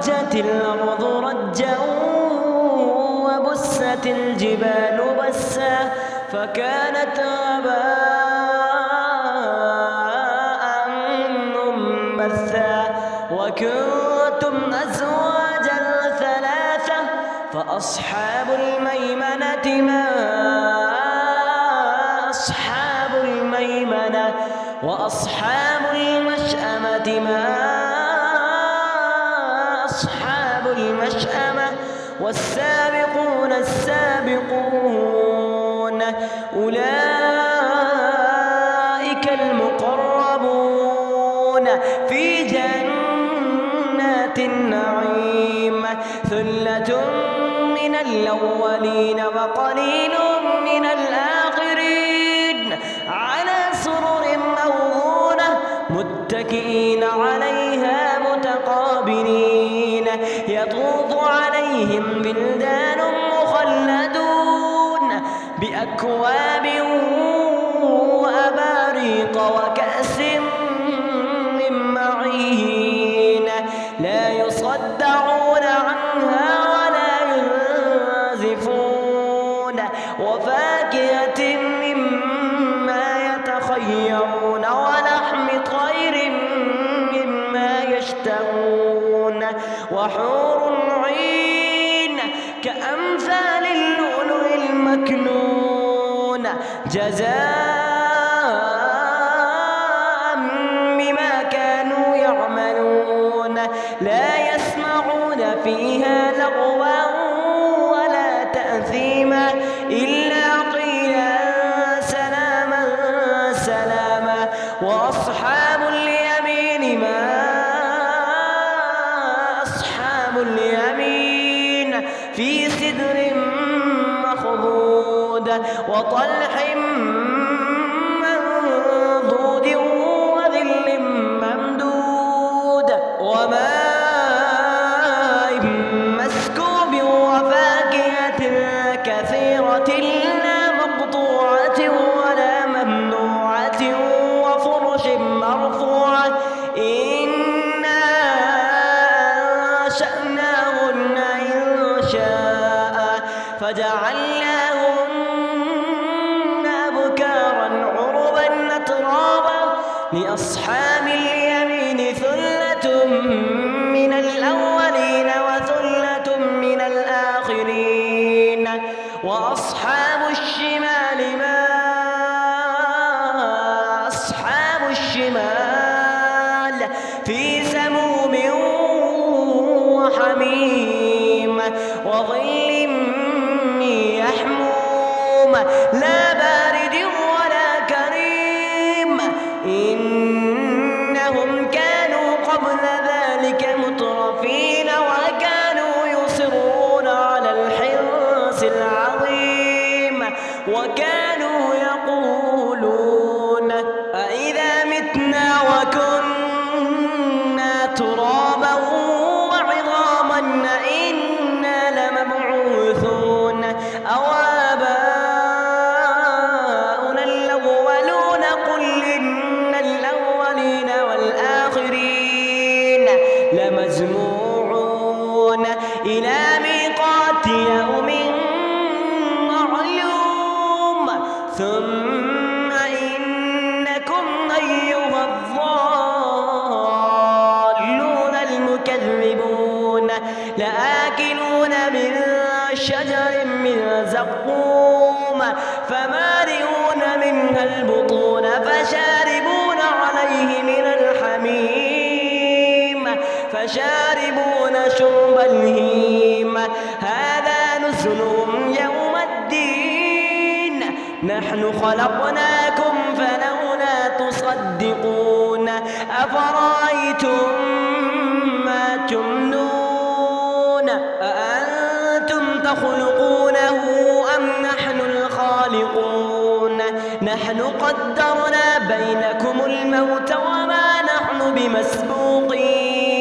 ورجت الأرض رجا وبست الجبال بسا فكانت هباء منبثا وكنتم أزواجا ثلاثة فأصحاب الميمنة ما أصحاب الميمنة وأصحاب المشأمة ما أصحاب المشأمة والسابقون السابقون أولئك المقربون في جنات النعيم ثلة من الأولين وقليل من الآخرين على سرر موضونة متكئين عليها متقابلين يطوف عليهم بلدان مخلدون بأكواب وأباريق وكأس من معين لا يصدعون عنها ولا ينزفون وفاكهة مما يتخيرون ولحم طير مما يشتهون وحور عين كأمثال اللؤلؤ المكنون جزاء بما كانوا يعملون لا يسمعون فيها لغوا ولا تأثيما إلا قيلا سلاما سلاما وأصحاب اليمين ما أصحاب اليمين في سدر مخضود وطلح منضود وظل ممدود وماء مسكوب وفاكهة كثيرة لا مقطوعة ولا ممنوعة وفرش مرفوعة إنا أنشأناهن إنشاء فجعلناهن أبكارا عربا أترابا لأصحاب اليمين ثلة من الأولين وثلة من الآخرين وأصحاب الشمال ما أصحاب الشمال في سموم وحميم وظل يحموم لا بارد ولا كريم إنهم كانوا قبل ذلك مترفين وكانوا يصرون على الحرص العظيم وكانوا يقولون أإذا متنا وكنا ترابا وعظاما أإنا لمبعوثون أو آباؤنا الأولون قل إن الأولين والآخرين لمجموعون إلى ميقات يوم معلوم ثم إنكم أيها الضالون المكذبون لآكلون من شجر من زقوم فمالئون منها البطون فشاربون عليه من الحميم فشاربون شرب الهيم هذا نزلهم يوم الدين نحن خلقناكم فلولا تصدقون أفرأيتم ما تمنون أأنتم تخلقونه أم نحن الخالقون نحن قدرنا بينكم الموت وما نحن بمسبوقين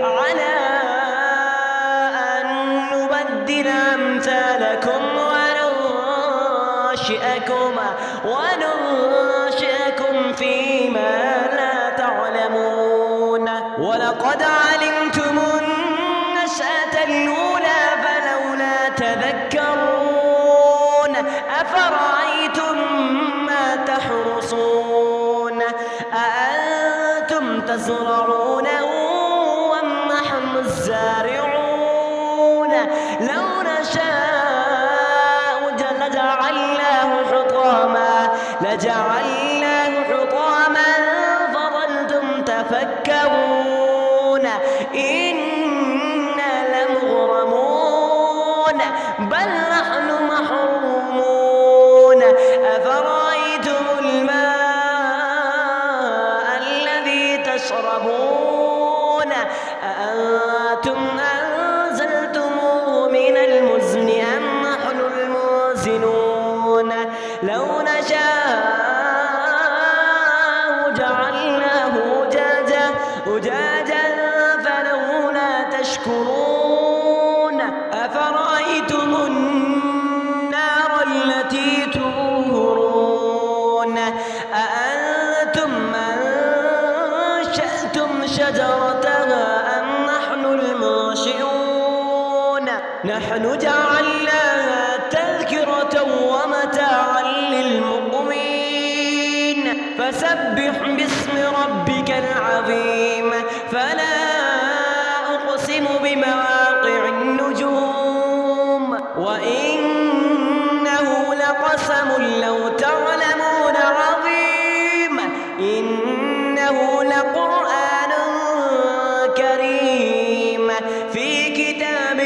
على أن نبدل أمثالكم وننشئكم فيما لا تعلمون ولقد علمتم تزرعونه والنحل الزارعون لو نشاء لجعلناه حطاما فظلتم تفكرون إنا لمغرمون بل نحن محرومون أفرأيتم الماء الذي تشربون أأنتم أنزلتموه من المزن أم نحن المنزلون لو نشاء جعلناه أجاجا فلولا تشكرون أفرأيتم النار التي تورون أأنتم أنشأتم شجرتها أم نحن المنشئون نحن جعلناها تذكرة ومتاعا للمقوين فسبح باسم ربك العظيم فلا أقسم بمواقع النجوم وإنه لقسم لو تعلمون عظيم إنه لقرآن كريم في كتاب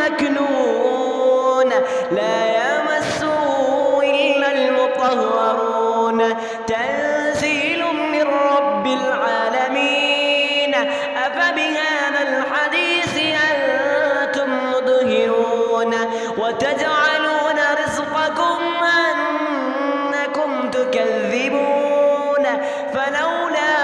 مكنون لا يمسه إلا المطهرون تنزيل من رب العالمين أفبهذا الحديث أنتم مدهنون وتجعلون رزقكم أنكم تكذبون فلولا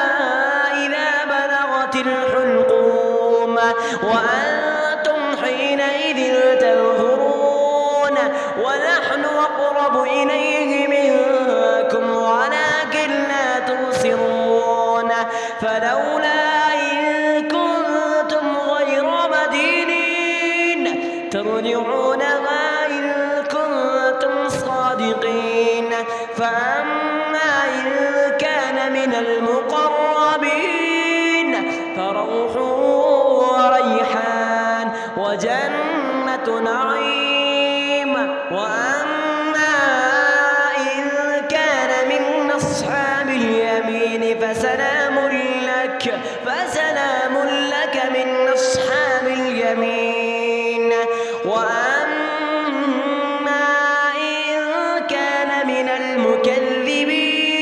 إذا بلغت الحلقوم وأنتم حينئذ تنظرون ونحن أقرب إليه منكم ولكن لا تبصرون فلولا إن كنتم غير مدينين ترجعونها إن كنتم صادقين فأما إن كان من المقربين فروح وريحان وجنة نعيم وأما إن كان من أصحاب اليمين فسلام لك من أصحاب اليمين وأما إن كان من المكذبين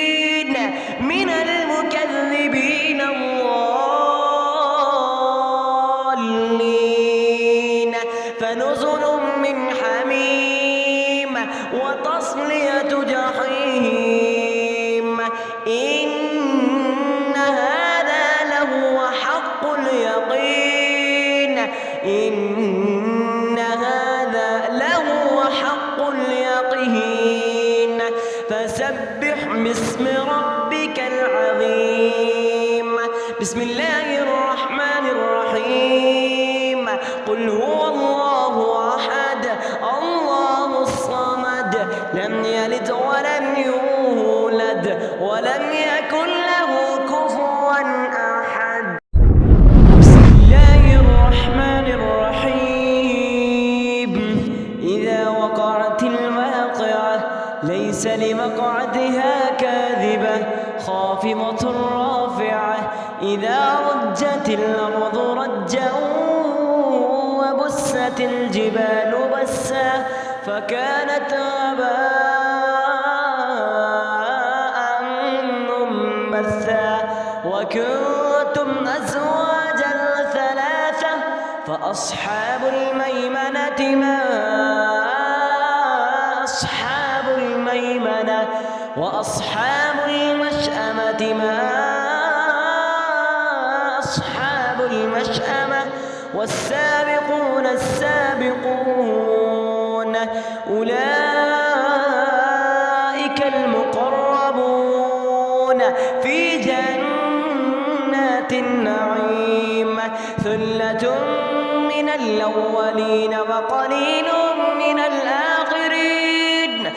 الضالين فنزل من حميم وتصلية جحيم إن هذا لهو حق اليقين فسبح باسم ربك العظيم بسم الله الرحمن الرحيم قل هو الله أحد الله الصمد لم يلد ولم يولد ولم يكن له كفوا أحد بسم الله الرحمن الرحيم إذا وقعت الواقعة ليس لمقعدها كاذبة خافضة رافعة إذا رجت الأرض رجا وبست الجبال بسا فكانت هباء منبثا وكنتم أزواجا ثلاثة فأصحاب الميمنة ما أصحاب الميمنة وأصحاب المشأمة ما أصحاب المشأمة والسابقون السابقون أولئك المقربون في جنات النعيم ثلة من الأولين وقليل من الآخرين